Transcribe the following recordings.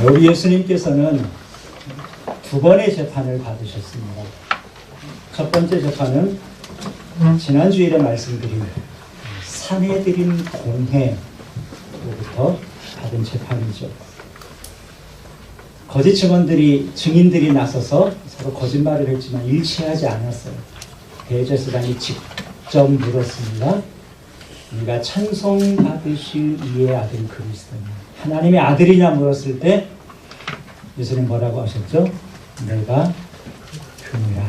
우리 예수님께서는 두 번의 재판을 받으셨습니다. 첫 번째 재판은 지난 주일에 말씀드린 산해드린 공회로부터 받은 재판이죠. 거짓 증인들이 나서서 서로 거짓말을 했지만 일치하지 않았어요. 대제사장이 직접 물었습니다. 네가 찬송받으실 이의 아들 그리스도냐, 하나님의 아들이냐 물었을 때 예수님 뭐라고 하셨죠? 내가 그니라.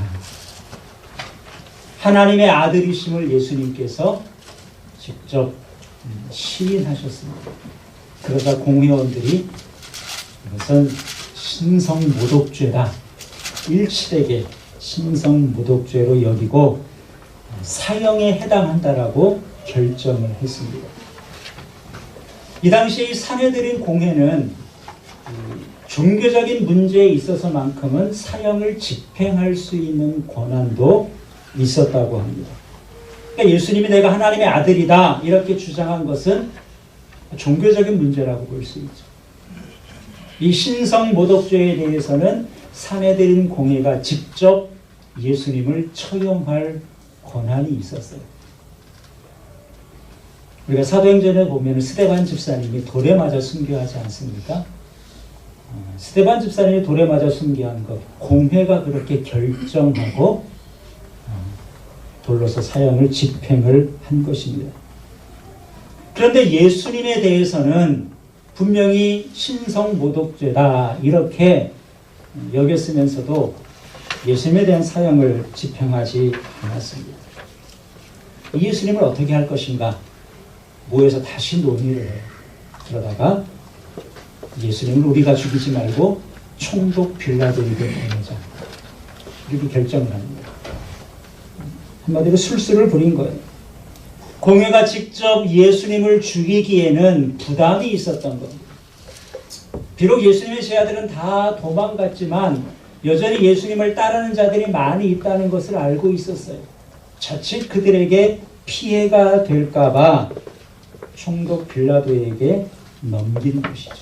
하나님의 아들이심을 예수님께서 직접 시인하셨습니다. 그러다 공회원들이 이것은 신성모독죄다, 일치되게 신성모독죄로 여기고 사형에 해당한다라고 결정을 했습니다. 이 당시에 이 산해드린 공회는 종교적인 문제에 있어서만큼은 사형을 집행할 수 있는 권한도 있었다고 합니다. 그러니까 예수님이 내가 하나님의 아들이다 이렇게 주장한 것은 종교적인 문제라고 볼 수 있죠. 이 신성모독죄에 대해서는 산해드린 공회가 직접 예수님을 처형할 권한이 있었어요. 우리가 사도행전에 보면 스데반 집사님이 돌에 맞아 순교하지 않습니까? 스데반 집사님이 돌에 맞아 순교한 것, 공회가 그렇게 결정하고 돌로서 사형을 집행을 한 것입니다. 그런데 예수님에 대해서는 분명히 신성모독죄다 이렇게 여겼으면서도 예수님에 대한 사형을 집행하지 않았습니다. 예수님을 어떻게 할 것인가 모여서 다시 논의를 해요. 그러다가 예수님을 우리가 죽이지 말고 총독 빌라도에게 보내자 이렇게 결정을 합니다. 한마디로 술수를 부린 거예요. 공회가 직접 예수님을 죽이기에는 부담이 있었던 겁니다. 비록 예수님의 제자들은 다 도망갔지만 여전히 예수님을 따르는 자들이 많이 있다는 것을 알고 있었어요. 자칫 그들에게 피해가 될까 봐 총독 빌라도에게 넘긴 것이죠.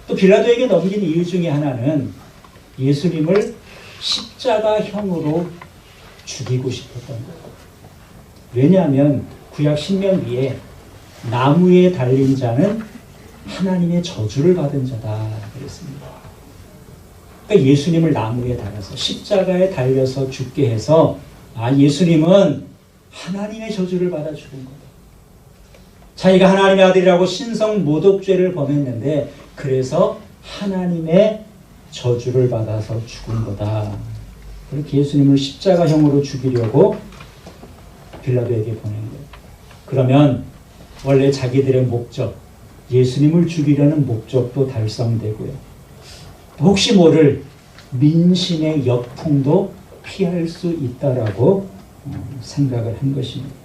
또 빌라도에게 넘긴 이유 중에 하나는 예수님을 십자가형으로 죽이고 싶었던 거예요. 왜냐하면 구약 신명기에 나무에 달린 자는 하나님의 저주를 받은 자다 그랬습니다. 그러니까 예수님을 나무에 달아서 십자가에 달려서 죽게 해서 예수님은 하나님의 저주를 받아 죽은 거다. 자기가 하나님의 아들이라고 신성모독죄를 범했는데 그래서 하나님의 저주를 받아서 죽은 거다. 그렇게 예수님을 십자가형으로 죽이려고 빌라도에게 보낸 거예요. 그러면 원래 자기들의 목적, 예수님을 죽이려는 목적도 달성되고요. 혹시 모를 민심의 역풍도 피할 수 있다라고 생각을 한 것입니다.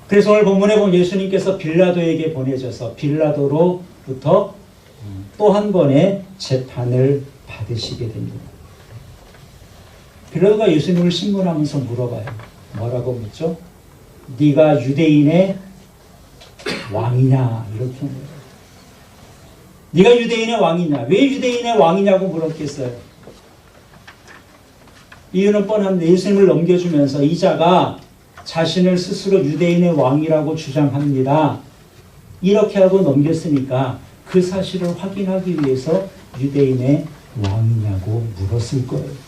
그래서 오늘 본문에 보면 예수님께서 빌라도에게 보내져서 빌라도로부터 또 한 번의 재판을 받으시게 됩니다. 빌라도가 예수님을 신문하면서 물어봐요. 뭐라고 묻죠? 네가 유대인의 왕이냐 이렇게 물어요. 네가 유대인의 왕이냐? 왜 유대인의 왕이냐고 물었겠어요? 이유는 뻔한데 예수님을 넘겨주면서 이 자가 자신을 스스로 유대인의 왕이라고 주장합니다. 이렇게 하고 넘겼으니까 그 사실을 확인하기 위해서 유대인의 왕이냐고 물었을 거예요.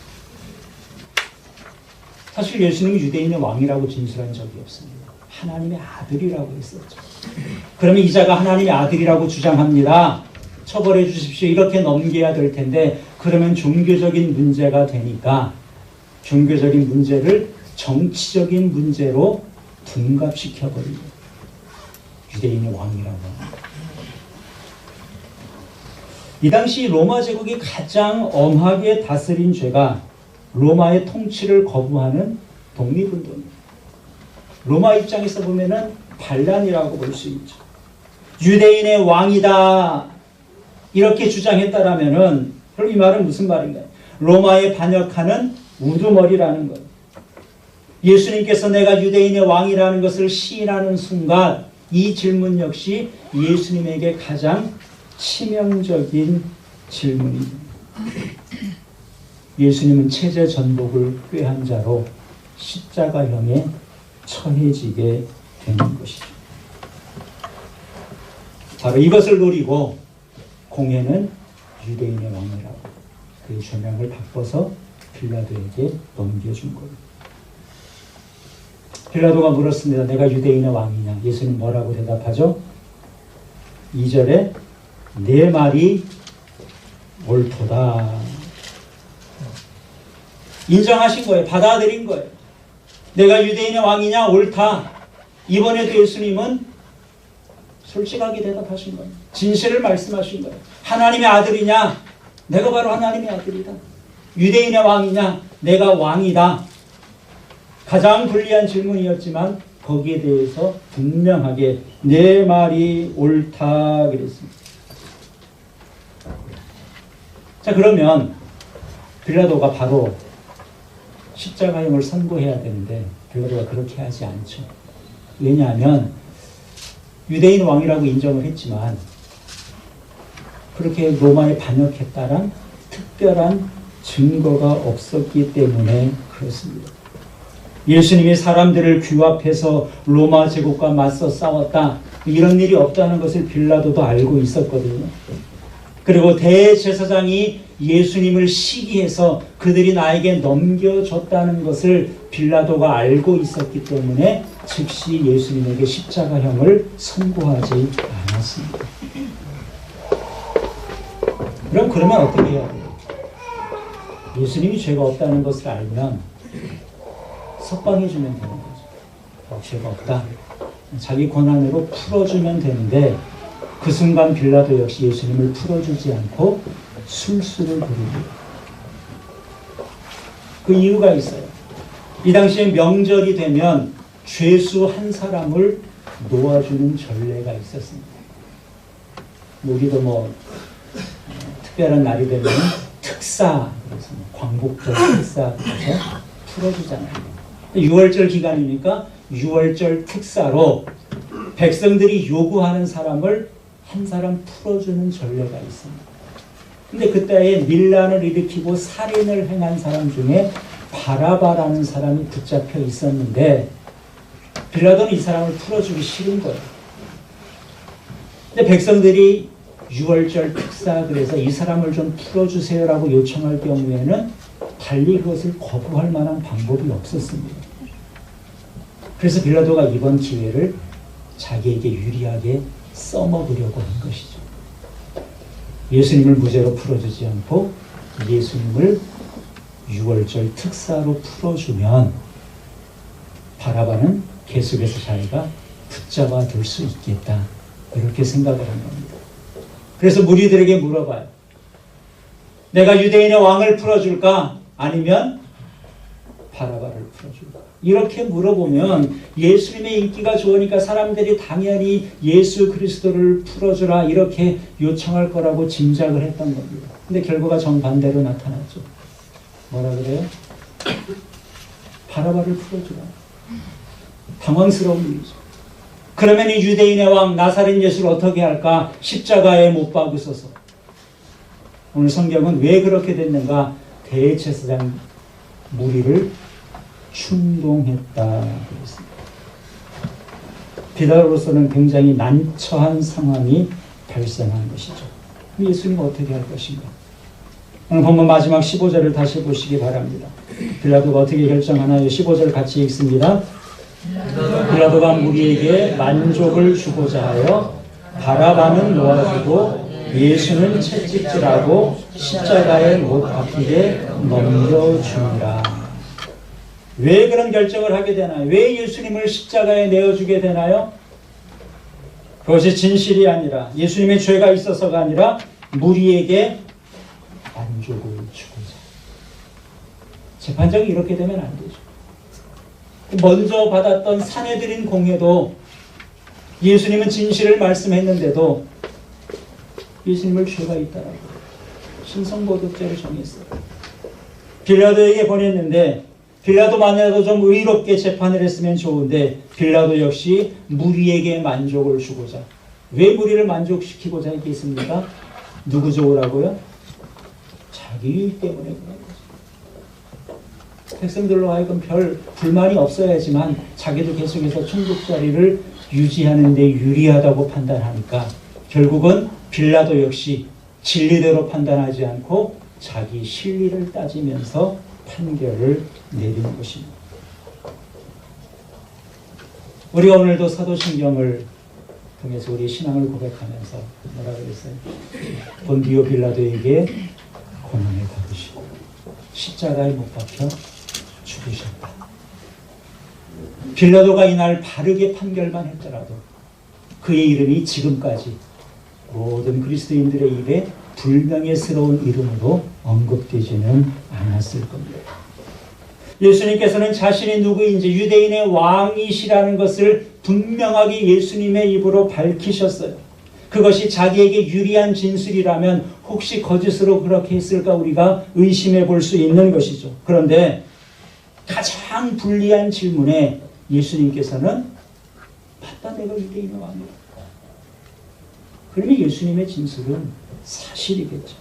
사실 예수님은 유대인의 왕이라고 진술한 적이 없습니다. 하나님의 아들이라고 했었죠. 그러면 이 자가 하나님의 아들이라고 주장합니다. 처벌해 주십시오. 이렇게 넘겨야 될 텐데 그러면 종교적인 문제가 되니까 종교적인 문제를 정치적인 문제로 둔갑시켜버립니다. 유대인의 왕이라고 합니다. 이 당시 로마 제국이 가장 엄하게 다스린 죄가 로마의 통치를 거부하는 독립운동입니다. 로마 입장에서 보면은 반란이라고 볼 수 있죠. 유대인의 왕이다 이렇게 주장했다라면은 그럼 이 말은 무슨 말인가요? 로마에 반역하는 우두머리라는 거예요. 예수님께서 내가 유대인의 왕이라는 것을 시인하는 순간 이 질문 역시 예수님에게 가장 치명적인 질문입니다. 예수님은 체제 전복을 꾀한 자로 십자가형에 처해지게 되는 것이죠. 바로 이것을 노리고 공회는 유대인의 왕이라고 그 조명을 바꿔서 빌라도에게 넘겨준 겁니다. 빌라도가 물었습니다. 내가 유대인의 왕이냐? 예수님 뭐라고 대답하죠? 2절에 내 말이 옳도다. 인정하신 거예요. 받아들인 거예요. 내가 유대인의 왕이냐? 옳다. 이번에도 예수님은 솔직하게 대답하신 거예요. 진실을 말씀하신 거예요. 하나님의 아들이냐? 내가 바로 하나님의 아들이다. 유대인의 왕이냐? 내가 왕이다. 가장 불리한 질문이었지만 거기에 대해서 분명하게 내 말이 옳다 그랬습니다. 자, 그러면 빌라도가 바로 십자가형을 선고해야 되는데 빌라도가 그렇게 하지 않죠. 왜냐하면 유대인 왕이라고 인정을 했지만 그렇게 로마에 반역했다란 특별한 증거가 없었기 때문에 그렇습니다. 예수님이 사람들을 규합해서 로마 제국과 맞서 싸웠다, 이런 일이 없다는 것을 빌라도도 알고 있었거든요. 그리고 대제사장이 예수님을 시기해서 그들이 나에게 넘겨줬다는 것을 빌라도가 알고 있었기 때문에 즉시 예수님에게 십자가형을 선고하지 않았습니다. 그러면 어떻게 해야 돼요? 예수님이 죄가 없다는 것을 알면 석방해주면 되는 거죠. 죄가 없다. 자기 권한으로 풀어주면 되는데 그 순간 빌라도 역시 예수님을 풀어주지 않고 술수를 부립니다. 그 이유가 있어요. 이 당시에 명절이 되면 죄수 한 사람을 놓아주는 전례가 있었습니다. 우리도 특별한 날이 되면 특사, 그래서 광복절 특사 그래서 풀어주잖아요. 6월절 기간이니까 6월절 특사로 백성들이 요구하는 사람을 한 사람 풀어주는 전례가 있습니다. 근데 그때에 밀란을 일으키고 살인을 행한 사람 중에 바라바라는 사람이 붙잡혀 있었는데 빌라도는 이 사람을 풀어주기 싫은 거예요. 근데 백성들이 6월절 특사 그래서 이 사람을 좀 풀어주세요라고 요청할 경우에는 달리 그것을 거부할 만한 방법이 없었습니다. 그래서 빌라도가 이번 기회를 자기에게 유리하게 써먹으려고 한 것이죠. 예수님을 무죄로 풀어주지 않고 예수님을 6월절 특사로 풀어주면 바라바는 계속해서 자기가 붙잡아 둘 수 있겠다, 이렇게 생각을 한 겁니다. 그래서 무리들에게 물어봐요. 내가 유대인의 왕을 풀어줄까? 아니면 바라바를 풀어줄까? 이렇게 물어보면 예수님의 인기가 좋으니까 사람들이 당연히 예수 그리스도를 풀어주라 이렇게 요청할 거라고 짐작을 했던 겁니다. 근데 결과가 정반대로 나타났죠. 뭐라 그래요? 바라바를 풀어주라. 당황스러운 일이죠. 그러면 이 유대인의 왕 나사렛 예수를 어떻게 할까? 십자가에 못 박으소서. 오늘 성경은 왜 그렇게 됐는가? 대제사장 무리를 충동했다 그랬습니다. 빌라도로서는 굉장히 난처한 상황이 발생한 것이죠. 예수님은 어떻게 할 것인가? 오늘 본문 마지막 15절을 다시 보시기 바랍니다. 빌라도가 어떻게 결정하나요? 15절 같이 읽습니다. 빌라도가 무리에게 만족을 주고자 하여 바라바는 놓아주고 예수는 채찍질하고 십자가에 못 박히게 넘겨주니라. 왜 그런 결정을 하게 되나요? 왜 예수님을 십자가에 내어주게 되나요? 그것이 진실이 아니라 예수님의 죄가 있어서가 아니라 무리에게 만족을 주고자. 재판정이 이렇게 되면 안 되죠. 먼저 받았던 산헤드린 공회도 예수님은 진실을 말씀했는데도 예수님을 죄가 있다라고 신성모독죄를 정했어요. 빌라도에게 보냈는데 빌라도만이라도 좀 의롭게 재판을 했으면 좋은데 빌라도 역시 무리에게 만족을 주고자. 왜 무리를 만족시키고자 했겠습니까? 누구 좋으라고요? 자기 유익 때문에 그런 거죠. 백성들로 하여금 별 불만이 없어야지만 자기도 계속해서 총독 자리를 유지하는 데 유리하다고 판단하니까 결국은 빌라도 역시 진리대로 판단하지 않고 자기 실리를 따지면서 판결을 내린 것입니다. 우리가 오늘도 사도신경을 통해서 우리 신앙을 고백하면서 뭐라 그랬어요? 본디오 빌라도에게 고난을 받으시고 십자가에 못 박혀 죽으셨다. 빌라도가 이날 바르게 판결만 했더라도 그의 이름이 지금까지 모든 그리스도인들의 입에 불명예스러운 이름으로 언급되지는 않았을 겁니다. 예수님께서는 자신이 누구인지 유대인의 왕이시라는 것을 분명하게 예수님의 입으로 밝히셨어요. 그것이 자기에게 유리한 진술이라면 혹시 거짓으로 그렇게 했을까 우리가 의심해 볼 수 있는 것이죠. 그런데 가장 불리한 질문에 예수님께서는 맞다, 내가 유대인의 왕이다. 그러면 예수님의 진술은 사실이겠죠.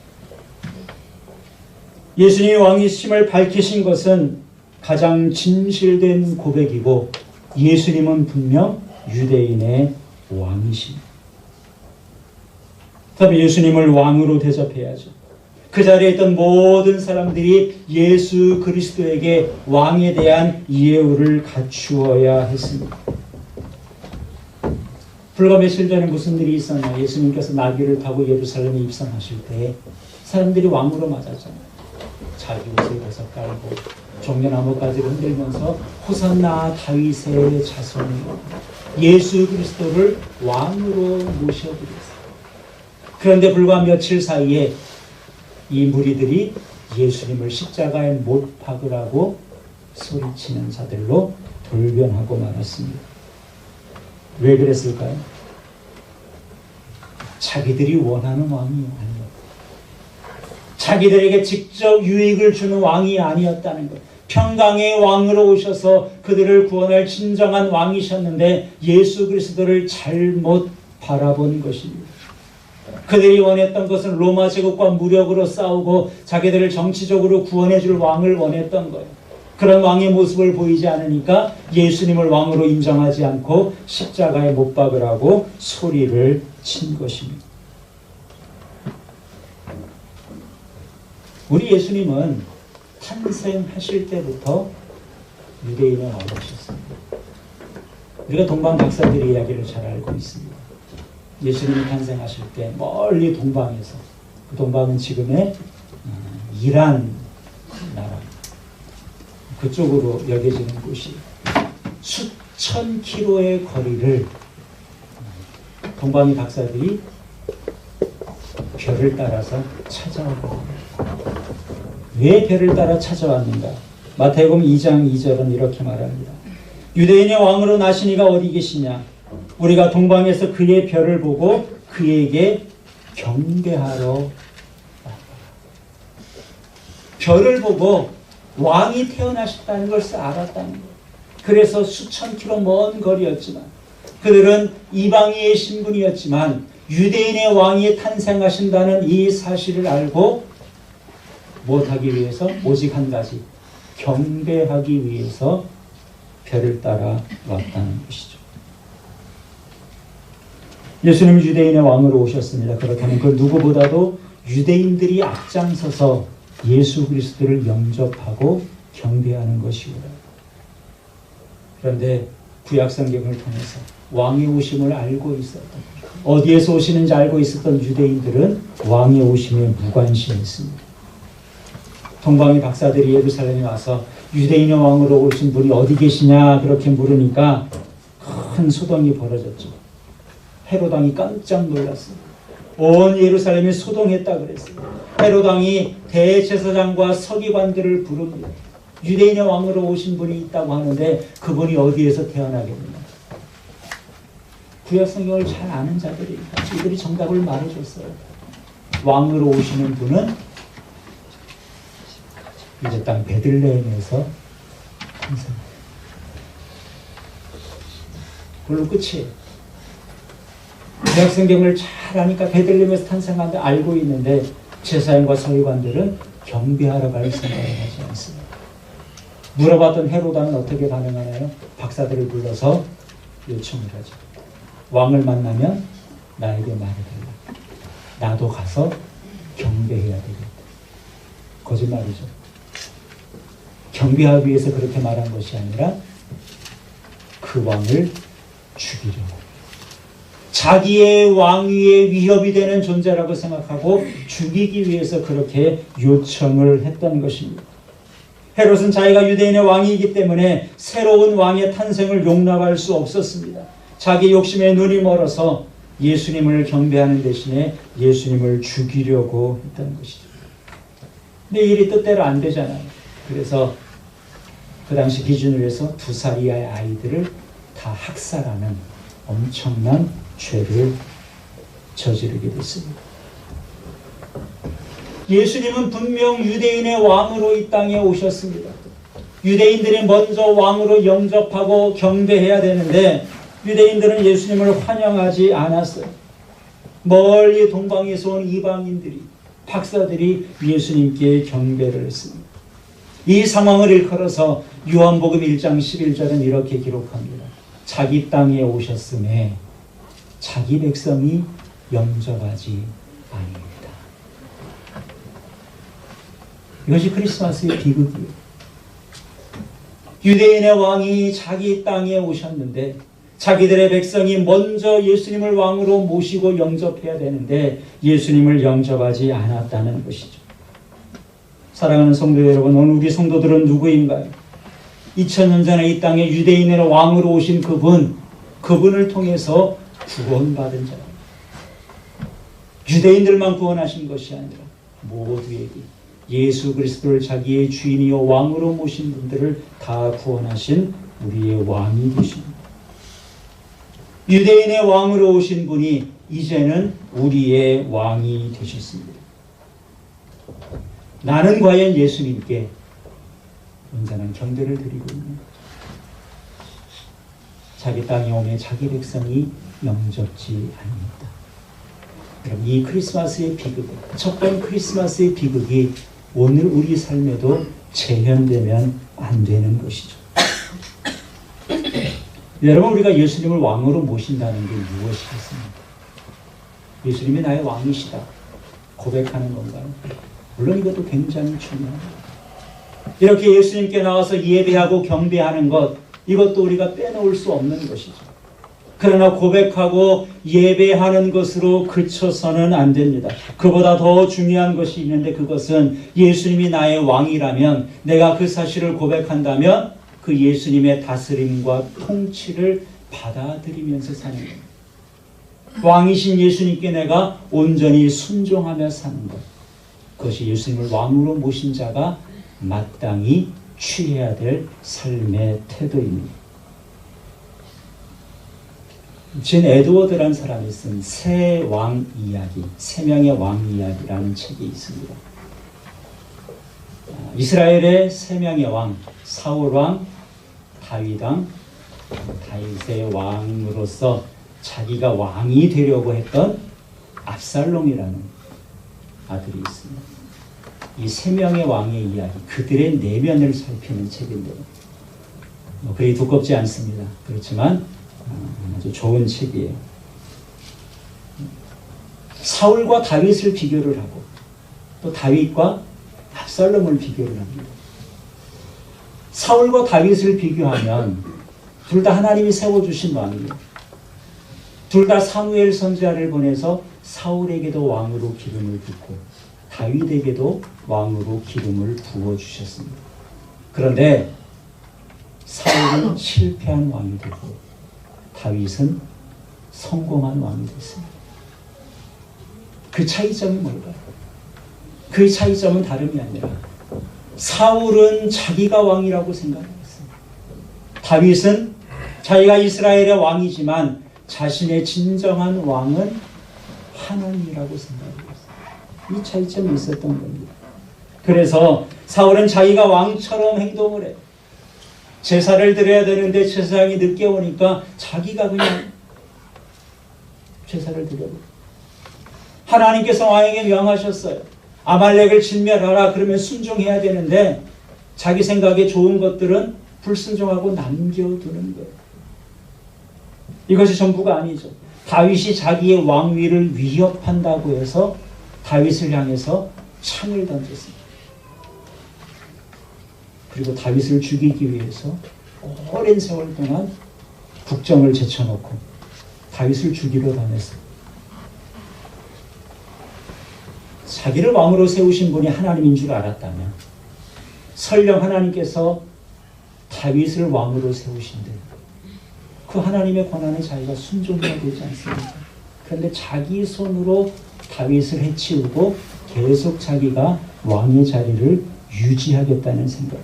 예수님이 왕이심을 밝히신 것은 가장 진실된 고백이고 예수님은 분명 유대인의 왕이십니다. 그다음에 예수님을 왕으로 대접해야죠. 그 자리에 있던 모든 사람들이 예수 그리스도에게 왕에 대한 예우를 갖추어야 했습니다. 불과 며칠 전에 무슨 일이 있었나? 예수님께서 나귀를 타고 예루살렘에 입성하실 때 사람들이 왕으로 맞았잖아요. 자기 옷을 벗어 깔고 종려나무가지를 흔들면서 호산나 다윗의 자손이요 예수 그리스도를 왕으로 모셔드렸어요. 그런데 불과 며칠 사이에 이 무리들이 예수님을 십자가에 못 박으라고 소리치는 자들로 돌변하고 말았습니다. 왜 그랬을까요? 자기들이 원하는 왕이 아니었다. 자기들에게 직접 유익을 주는 왕이 아니었다는 것. 평강의 왕으로 오셔서 그들을 구원할 진정한 왕이셨는데 예수 그리스도를 잘못 바라본 것입니다. 그들이 원했던 것은 로마 제국과 무력으로 싸우고 자기들을 정치적으로 구원해 줄 왕을 원했던 거예요. 그런 왕의 모습을 보이지 않으니까 예수님을 왕으로 인정하지 않고 십자가에 못 박으라고 소리를 친 것입니다. 우리 예수님은 탄생하실 때부터 유대인의 왕이셨습니다. 우리가 동방 박사들의 이야기를 잘 알고 있습니다. 예수님이 탄생하실 때 멀리 동방에서, 그 동방은 지금의 이란 나라 그쪽으로 여겨지는 곳이 수천 킬로의 거리를 동방의 박사들이 별을 따라서 찾아오고, 왜 별을 따라 찾아왔는가? 마태복음 2장 2절은 이렇게 말합니다. 유대인의 왕으로 나신 이가 어디 계시냐? 우리가 동방에서 그의 별을 보고 그에게 경배하러 왔다. 별을 보고 왕이 태어나셨다는 것을 알았다는 거예요. 그래서 수천 킬로 먼 거리였지만, 그들은 이방인의 신분이었지만 유대인의 왕이 탄생하신다는 이 사실을 알고 못하기 위해서 오직 한 가지, 경배하기 위해서 별을 따라 왔다는 것이죠. 예수님은 유대인의 왕으로 오셨습니다. 그렇다면 그 누구보다도 유대인들이 앞장서서 예수 그리스도를 영접하고 경배하는 것이구나. 그런데 구약 성경을 통해서 왕의 오심을 알고 있었던, 어디에서 오시는지 알고 있었던 유대인들은 왕의 오심에 무관심했습니다. 동방의 박사들이 예루살렘에 와서 유대인의 왕으로 오신 분이 어디 계시냐 그렇게 물으니까 큰 소동이 벌어졌죠. 헤롯 왕이 깜짝 놀랐어요. 온 예루살렘이 소동했다 그랬어요. 헤롯 왕이 대제사장과 서기관들을 부릅니다. 유대인의 왕으로 오신 분이 있다고 하는데 그분이 어디에서 태어나겠느냐. 구약 성경을 잘 아는 자들이 이들이 정답을 말해줬어요. 왕으로 오시는 분은 이제 땅 베들레헴에서 탄생. 그걸로 끝이에요. 구약성경을 잘 아니까 베들레헴에서 탄생한다 알고 있는데 제사장과 서기관들은 경배하러 갈 생각을 하지 않습니다. 물어봤던 헤로다는 어떻게 반응하나요? 박사들을 불러서 요청을 하죠. 왕을 만나면 나에게 말해달라. 나도 가서 경배해야 되겠다. 거짓말이죠. 경배하기 위해서 그렇게 말한 것이 아니라 그 왕을 죽이려고. 자기의 왕위에 위협이 되는 존재라고 생각하고 죽이기 위해서 그렇게 요청을 했던 것입니다. 헤롯은 자기가 유대인의 왕이기 때문에 새로운 왕의 탄생을 용납할 수 없었습니다. 자기 욕심에 눈이 멀어서 예수님을 경배하는 대신에 예수님을 죽이려고 했던 것이죠. 근데 일이 뜻대로 안 되잖아요. 그래서 그 당시 기준으로 해서 2살 이하의 아이들을 다 학살하는 엄청난 죄를 저지르게 됐습니다. 예수님은 분명 유대인의 왕으로 이 땅에 오셨습니다. 유대인들이 먼저 왕으로 영접하고 경배해야 되는데 유대인들은 예수님을 환영하지 않았어요. 멀리 동방에서 온 이방인들이, 박사들이 예수님께 경배를 했습니다. 이 상황을 일컬어서 요한복음 1장 11절은 이렇게 기록합니다. 자기 땅에 오셨음에 자기 백성이 영접하지 아니하니라. 이것이 크리스마스의 비극이에요. 유대인의 왕이 자기 땅에 오셨는데 자기들의 백성이 먼저 예수님을 왕으로 모시고 영접해야 되는데 예수님을 영접하지 않았다는 것이죠. 사랑하는 성도 여러분, 오늘 우리 성도들은 누구인가요? 2000년 전에 이 땅에 유대인의 왕으로 오신 그분을 통해서 구원받은 자입니다. 유대인들만 구원하신 것이 아니라 모두에게 예수 그리스도를 자기의 주인이요 왕으로 모신 분들을 다 구원하신 우리의 왕이 되십니다. 유대인의 왕으로 오신 분이 이제는 우리의 왕이 되셨습니다. 나는 과연 예수님께 온전한 경배를 드리고 있는 자기 땅에 오매 자기 백성이 영접지 않습니다. 여러분, 이 크리스마스의 비극, 첫 번 크리스마스의 비극이 오늘 우리 삶에도 재현되면 안 되는 것이죠. 여러분, 우리가 예수님을 왕으로 모신다는 게 무엇이겠습니까? 예수님이 나의 왕이시다 고백하는 건가요? 물론 이것도 굉장히 중요합니다. 이렇게 예수님께 나와서 예배하고 경배하는 것, 이것도 우리가 빼놓을 수 없는 것이죠. 그러나 고백하고 예배하는 것으로 그쳐서는 안 됩니다. 그보다 더 중요한 것이 있는데 그것은 예수님이 나의 왕이라면 내가 그 사실을 고백한다면 그 예수님의 다스림과 통치를 받아들이면서 사는 겁니다. 왕이신 예수님께 내가 온전히 순종하며 사는 것. 그것이 예수님을 왕으로 모신 자가 마땅히 취해야 될 삶의 태도입니다. 진 에드워드라는 사람이 쓴 세 왕 이야기, 세 명의 왕 이야기라는 책이 있습니다. 이스라엘의 세 명의 왕, 사울 왕, 다윗 왕, 다윗의 왕으로서 자기가 왕이 되려고 했던 압살롬이라는 아들이 있습니다. 이 세 명의 왕의 이야기, 그들의 내면을 살피는 책인데요. 그리 두껍지 않습니다. 그렇지만 아주 좋은 책이에요. 사울과 다윗을 비교를 하고 또 다윗과 압살롬을 비교를 합니다. 사울과 다윗을 비교하면 둘 다 하나님이 세워주신 왕이에요. 둘 다 사무엘 선지자를 보내서 사울에게도 왕으로 기름을 붓고 다윗에게도 왕으로 기름을 부어주셨습니다. 그런데 사울은 실패한 왕이 되고 다윗은 성공한 왕이 됐습니다. 그 차이점이 뭘까요? 그 차이점은 다름이 아니라 사울은 자기가 왕이라고 생각했습니다. 다윗은 자기가 이스라엘의 왕이지만 자신의 진정한 왕은 하나님이라고 생각했어요. 이 차이점이 있었던 겁니다. 그래서 사울은 자기가 왕처럼 행동을 해요. 제사를 드려야 되는데 제사장이 늦게 오니까 자기가 그냥 제사를 드려요. 하나님께서 왕에게 명하셨어요. 아말렉을 진멸하라. 그러면 순종해야 되는데 자기 생각에 좋은 것들은 불순종하고 남겨두는 거예요. 이것이 전부가 아니죠. 다윗이 자기의 왕위를 위협한다고 해서 다윗을 향해서 창을 던졌습니다. 그리고 다윗을 죽이기 위해서 오랜 세월 동안 국정을 제쳐놓고 다윗을 죽이러 다녔어요. 자기를 왕으로 세우신 분이 하나님인 줄 알았다면 설령 하나님께서 다윗을 왕으로 세우신데 그 하나님의 권한에 자기가 순종해야 되지 않습니까? 그런데 자기 손으로 다윗을 해치우고 계속 자기가 왕의 자리를 유지하겠다는 생각.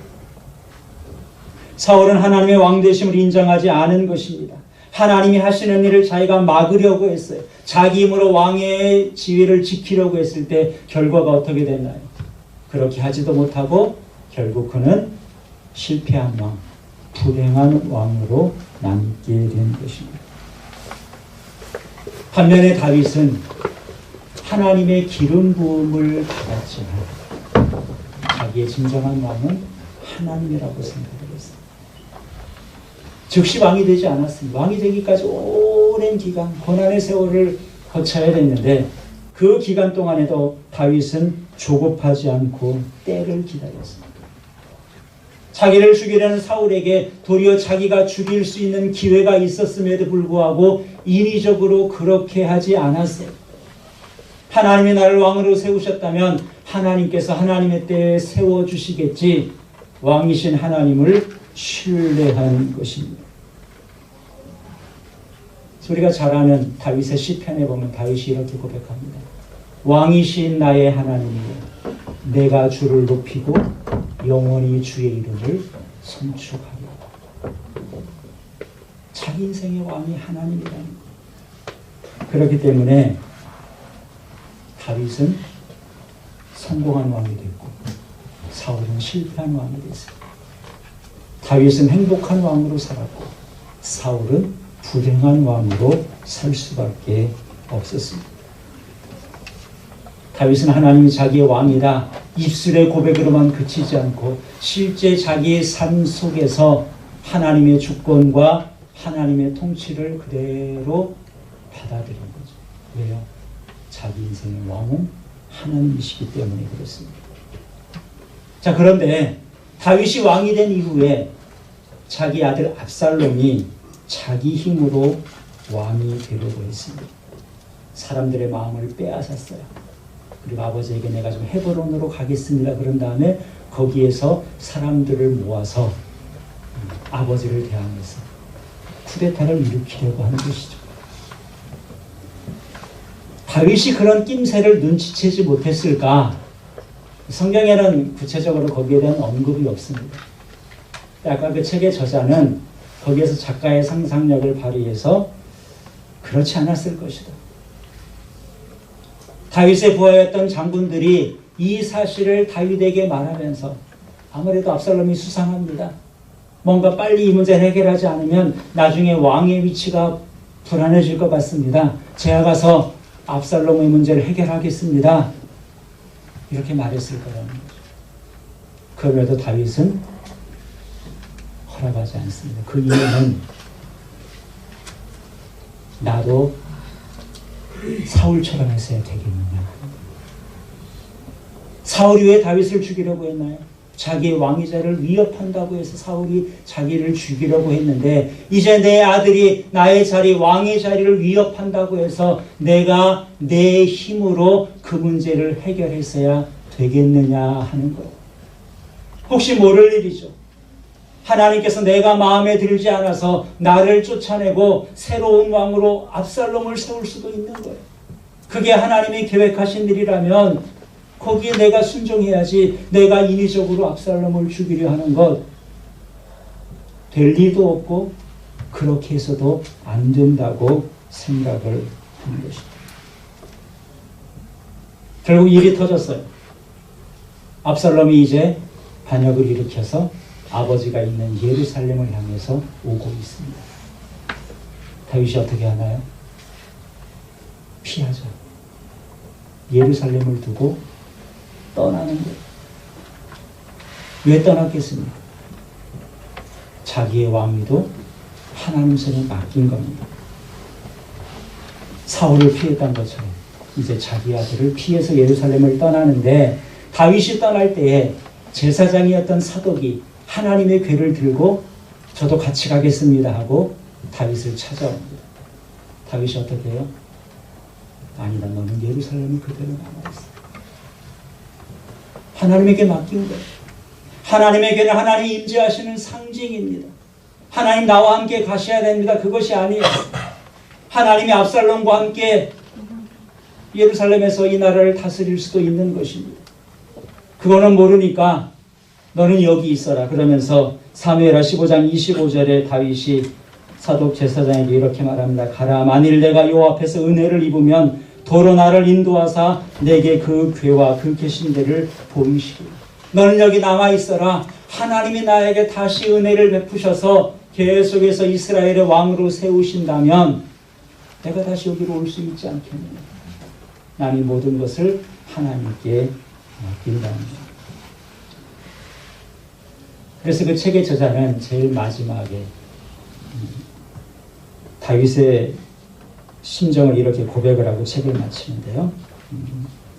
사울은 하나님의 왕되심을 인정하지 않은 것입니다. 하나님이 하시는 일을 자기가 막으려고 했어요. 자기 힘으로 왕의 지위를 지키려고 했을 때 결과가 어떻게 됐나요? 그렇게 하지도 못하고 결국 그는 실패한 왕, 불행한 왕으로 남게 된 것입니다. 반면에 다윗은 하나님의 기름 부음을 받았지만 자기의 진정한 왕은 하나님이라고 생각했어요. 즉시 왕이 되지 않았습니다. 왕이 되기까지 오랜 기간 고난의 세월을 거쳐야 됐는데 그 기간 동안에도 다윗은 조급하지 않고 때를 기다렸습니다. 자기를 죽이려는 사울에게 도리어 자기가 죽일 수 있는 기회가 있었음에도 불구하고 인위적으로 그렇게 하지 않았어요. 하나님이 나를 왕으로 세우셨다면 하나님께서 하나님의 때에 세워주시겠지, 왕이신 하나님을 신뢰한 것입니다. 우리가 잘 아는 다윗의 시편에 보면 다윗이 이렇게 고백합니다. 왕이신 나의 하나님이여, 내가 주를 높이고 영원히 주의 이름을 송축하리라. 자기 인생의 왕이 하나님이라는 거예요. 그렇기 때문에 다윗은 성공한 왕이 됐고 사울은 실패한 왕이 됐어요. 다윗은 행복한 왕으로 살았고 사울은 불행한 왕으로 살 수밖에 없었습니다. 다윗은 하나님이 자기의 왕이다 입술의 고백으로만 그치지 않고 실제 자기의 삶 속에서 하나님의 주권과 하나님의 통치를 그대로 받아들인 거죠. 왜요? 자기 인생의 왕은 하나님이시기 때문에 그렇습니다. 자, 그런데 다윗이 왕이 된 이후에 자기 아들 압살롬이 자기 힘으로 왕이 되려고 했습니다. 사람들의 마음을 빼앗았어요. 그리고 아버지에게 내가 좀 헤브론으로 가겠습니다. 그런 다음에 거기에서 사람들을 모아서 아버지를 대항해서 쿠데타를 일으키려고 하는 것이죠. 다윗이 그런 낌새를 눈치채지 못했을까? 성경에는 구체적으로 거기에 대한 언급이 없습니다. 아까 그 책의 저자는 거기에서 작가의 상상력을 발휘해서 그렇지 않았을 것이다. 다윗의 부하였던 장군들이 이 사실을 다윗에게 말하면서 아무래도 압살롬이 수상합니다. 뭔가 빨리 이 문제를 해결하지 않으면 나중에 왕의 위치가 불안해질 것 같습니다. 제가 가서 압살롬의 문제를 해결하겠습니다. 이렇게 말했을 거라는 거죠. 그럼에도 다윗은 허락하지 않습니다. 그 이유는 나도 사울처럼 했어야 되겠느냐. 사울이 왜 다윗을 죽이려고 했나요? 자기의 왕위자를 위협한다고 해서 사울이 자기를 죽이려고 했는데 이제 내 아들이 나의 자리, 왕의 자리를 위협한다고 해서 내가 내 힘으로 그 문제를 해결했어야 되겠느냐 하는 거예요. 혹시 모를 일이죠. 하나님께서 내가 마음에 들지 않아서 나를 쫓아내고 새로운 왕으로 압살롬을 세울 수도 있는 거예요. 그게 하나님이 계획하신 일이라면 거기에 내가 순종해야지. 내가 인위적으로 압살롬을 죽이려 하는 것 될 리도 없고 그렇게 해서도 안 된다고 생각을 하는 것입니다. 결국 일이 터졌어요. 압살롬이 이제 반역을 일으켜서 아버지가 있는 예루살렘을 향해서 오고 있습니다. 다윗이 어떻게 하나요? 피하죠. 예루살렘을 두고 떠나는 거예요. 왜 떠났겠습니까? 자기의 왕위도 하나님 손에 맡긴 겁니다. 사울을 피했던 것처럼 이제 자기 아들을 피해서 예루살렘을 떠나는데, 다윗이 떠날 때에 제사장이었던 사독이 하나님의 궤를 들고 저도 같이 가겠습니다 하고 다윗을 찾아옵니다. 다윗이 어떻게 해요? 아니다, 너는 예루살렘에 그대로 남아있어. 하나님에게 맡긴 거예요. 하나님의 궤는 하나님이 임재하시는 상징입니다. 하나님 나와 함께 가셔야 됩니다. 그것이 아니에요. 하나님이 압살롬과 함께 예루살렘에서 이 나라를 다스릴 수도 있는 것입니다. 그거는 모르니까 너는 여기 있어라. 그러면서 사무엘하 15장 25절에 다윗이 사독 제사장에게 이렇게 말합니다. 가라, 만일 내가 여호와 앞에서 은혜를 입으면 도로 나를 인도하사 내게 그 궤와 그 계신 데를 보이시리라. 너는 여기 남아 있어라. 하나님이 나에게 다시 은혜를 베푸셔서 계속해서 이스라엘의 왕으로 세우신다면 내가 다시 여기로 올 수 있지 않겠느냐. 나는 이 모든 것을 하나님께 맡긴답니다. 그래서 그 책의 저자는 제일 마지막에 다윗의 심정을 이렇게 고백을 하고 책을 마치는데요.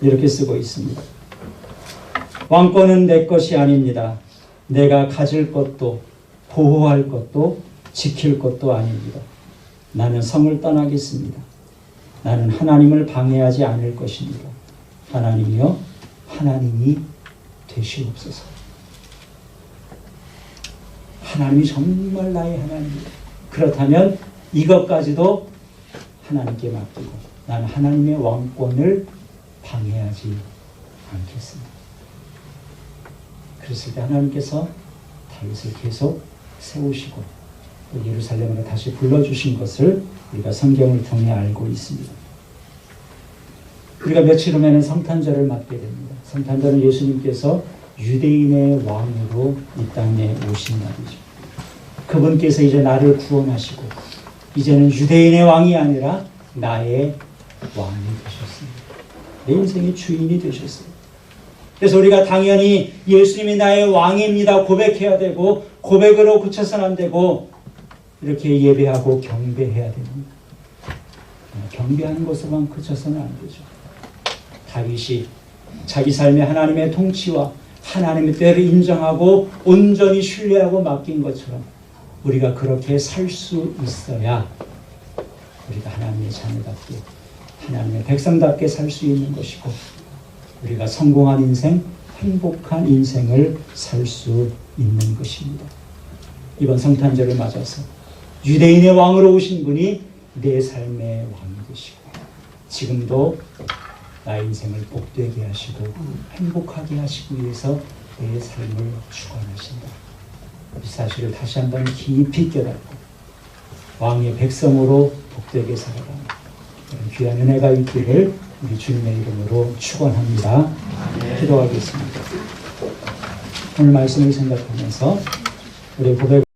이렇게 쓰고 있습니다. 왕권은 내 것이 아닙니다. 내가 가질 것도 보호할 것도 지킬 것도 아닙니다. 나는 성을 떠나겠습니다. 나는 하나님을 방해하지 않을 것입니다. 하나님이여, 하나님이 되시옵소서. 하나님이 정말 나의 하나님입니다. 그렇다면 이것까지도 하나님께 맡기고 나는 하나님의 왕권을 방해하지 않겠습니다. 그랬을 때 하나님께서 다윗을 계속 세우시고 또 예루살렘으로 다시 불러주신 것을 우리가 성경을 통해 알고 있습니다. 우리가 며칠 후에는 성탄절을 맞게 됩니다. 성탄절은 예수님께서 유대인의 왕으로 이 땅에 오신 날이죠. 그분께서 이제 나를 구원하시고 이제는 유대인의 왕이 아니라 나의 왕이 되셨습니다. 내 인생의 주인이 되셨어요. 그래서 우리가 당연히 예수님이 나의 왕입니다 고백해야 되고, 고백으로 그쳐서는 안 되고 이렇게 예배하고 경배해야 됩니다. 경배하는 것으로만 그쳐서는 안 되죠. 다윗이 자기 삶에 하나님의 통치와 하나님의 때를 인정하고 온전히 신뢰하고 맡긴 것처럼 우리가 그렇게 살 수 있어야 우리가 하나님의 자녀답게, 하나님의 백성답게 살 수 있는 것이고, 우리가 성공한 인생, 행복한 인생을 살 수 있는 것입니다. 이번 성탄절을 맞아서 유대인의 왕으로 오신 분이 내 삶의 왕이 되시고, 지금도 나의 인생을 복되게 하시고 행복하게 하시기 위해서 내 삶을 주관하신다. 이 사실을 다시 한번 깊이 깨닫고 왕의 백성으로 복되게 살아가는 그런 귀한 은혜가 있기를 우리 주님의 이름으로 축원합니다. 기도하겠습니다. 오늘 말씀을 생각하면서 우리 고백